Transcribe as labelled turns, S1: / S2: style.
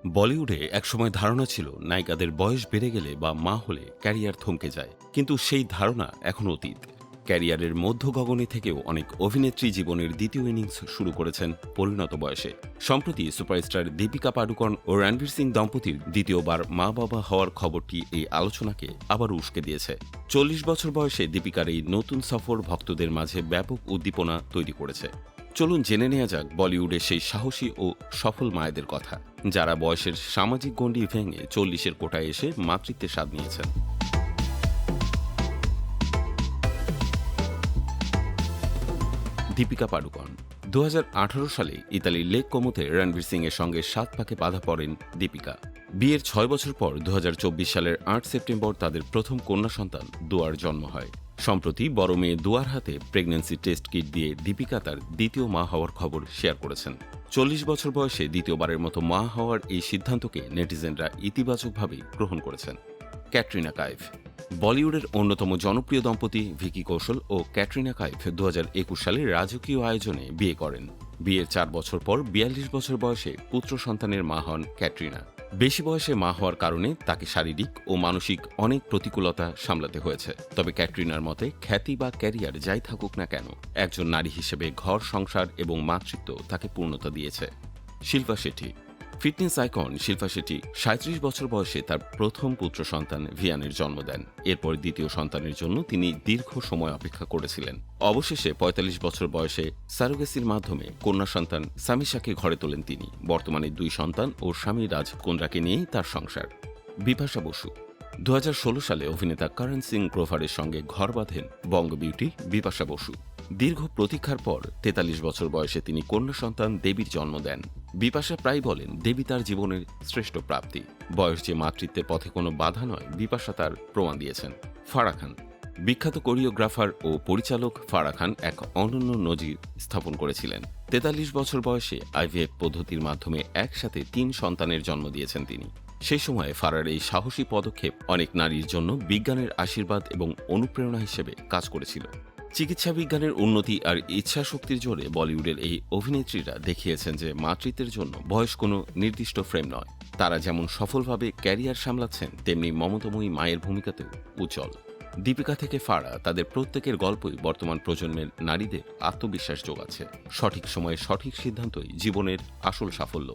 S1: বলিউডে একসময় ধারণা ছিল নায়িকাদের বয়স বেড়ে গেলে বা মা হলে ক্যারিয়ার থমকে যায়, কিন্তু সেই ধারণা এখন অতীত। ক্যারিয়ারের মধ্য গগনে থেকেও অনেক অভিনেত্রী জীবনের দ্বিতীয় ইনিংস শুরু করেছেন পরিণত বয়সে। সম্প্রতি সুপারস্টার দীপিকা পাডুকোন ও রণবীর সিং দম্পতির দ্বিতীয়বার মা বাবা হওয়ার খবরটি এই আলোচনাকে আবার উস্কে দিয়েছে। 40 বছর বয়সে দীপিকার এই নতুন সফর ভক্তদের মাঝে ব্যাপক উদ্দীপনা তৈরি করেছে। চলুন জেনে নেওয়া যাক বলিউডের সেই সাহসী ও সফল মায়েদের কথা, যারা বয়সের সামাজিক গণ্ডি ভেঙে 40-এর কোটায় এসে মাতৃত্বের স্বাদ নিয়েছেন। দীপিকা পাডুকোন 2018 সালে ইতালির লেক কোমোতে রণবীর সিং এর সঙ্গে 7 পাকে বাধা পড়েন দীপিকা। বিয়ের 6 বছর পর 2024 সালের 8 সেপ্টেম্বর তাদের প্রথম কন্যা সন্তান দুয়ার জন্ম হয়। সম্প্রতি বড় মেয়ে দুয়ার হাতে প্রেগন্যান্সি টেস্ট কিট দিয়ে দীপিকা তার দ্বিতীয় মা হওয়ার খবর শেয়ার করেছেন। 40 বছর বয়সে দ্বিতীয়বারের মতো মা হওয়ার এই সিদ্ধান্তকে নেটিজেনরা ইতিবাচকভাবেই গ্রহণ করেছেন। ক্যাটরিনা কাইফ বলিউডের অন্যতম জনপ্রিয় দম্পতি ভিকি কৌশল ও ক্যাটরিনা কাইফ 2021 সালে রাজকীয় আয়োজনে বিয়ে করেন। বিয়ের 4 বছর পর 42 বছর বয়সে পুত্র সন্তানের মা হন ক্যাটরিনা। বেশি বয়সে মা হওয়ার কারণে তাকে শারীরিক ও মানসিক অনেক প্রতিকূলতা সামলাতে হয়েছে। তবে ক্যাটরিনার মতে, খ্যাতি বা ক্যারিয়ার যাই থাকুক না কেন, একজন নারী হিসেবে ঘর, সংসার এবং মাতৃত্ব তাকে পূর্ণতা দিয়েছে। শিল্পা শেঠি ফিটনেস আইকন শিল্পা শেঠি 37 বছর বয়সে তার প্রথম পুত্র সন্তান ভিয়ানের জন্ম দেন। এরপর দ্বিতীয় সন্তানের জন্য তিনি দীর্ঘ সময় অপেক্ষা করেছিলেন। অবশেষে 45 বছর বয়সে সারোগেসির মাধ্যমে কন্যা সন্তান সামিশাকে ঘরে তোলেন তিনি। বর্তমানে 2 সন্তান ও স্বামী রাজ কুন্দ্রাকে নিয়েই তার সংসার। বিপাশা বসু 2016 সালে অভিনেতা করণ সিং গ্রোভারের সঙ্গে ঘর বাঁধেন বঙ্গ বিউটি বিপাশা বসু। দীর্ঘ প্রতীক্ষার পর 43 বছর বয়সে তিনি কন্যা সন্তান দেবীর জন্ম দেন। বিপাশা প্রায় বলেন, দেবী তার জীবনের শ্রেষ্ঠ প্রাপ্তি। বয়স যে মাতৃত্বের পথে কোনো বাধা নয়, বিপাশা তার প্রমাণ দিয়েছেন। ফারা খান বিখ্যাত কোরিওগ্রাফার ও পরিচালক ফারা খান এক অনন্য নজির স্থাপন করেছিলেন। 43 বছর বয়সে আইভিএফ পদ্ধতির মাধ্যমে একসাথে 3 সন্তানের জন্ম দিয়েছেন তিনি। সেই সময়ে ফারার এই সাহসী পদক্ষেপ অনেক নারীর জন্য বিজ্ঞানের আশীর্বাদ এবং অনুপ্রেরণা হিসেবে কাজ করেছিল। চিকিৎসা বিজ্ঞানের উন্নতি আর ইচ্ছা শক্তির জোরে বলিউডের এই অভিনেত্রীরা দেখিয়েছেন যে মাতৃত্বের জন্য বয়স কোনো নির্দিষ্ট ফ্রেম নয়। তারা যেমন সফলভাবে ক্যারিয়ার সামলাচ্ছেন, তেমনি মমতাময়ী মায়ের ভূমিকাতেও উজ্জ্বল। দীপিকা থেকে ফারা, তাদের প্রত্যেকের গল্পই বর্তমান প্রজন্মের নারীদের আত্মবিশ্বাস যোগাচ্ছে। সঠিক সময়ে সঠিক সিদ্ধান্তই জীবনের আসল সাফল্য।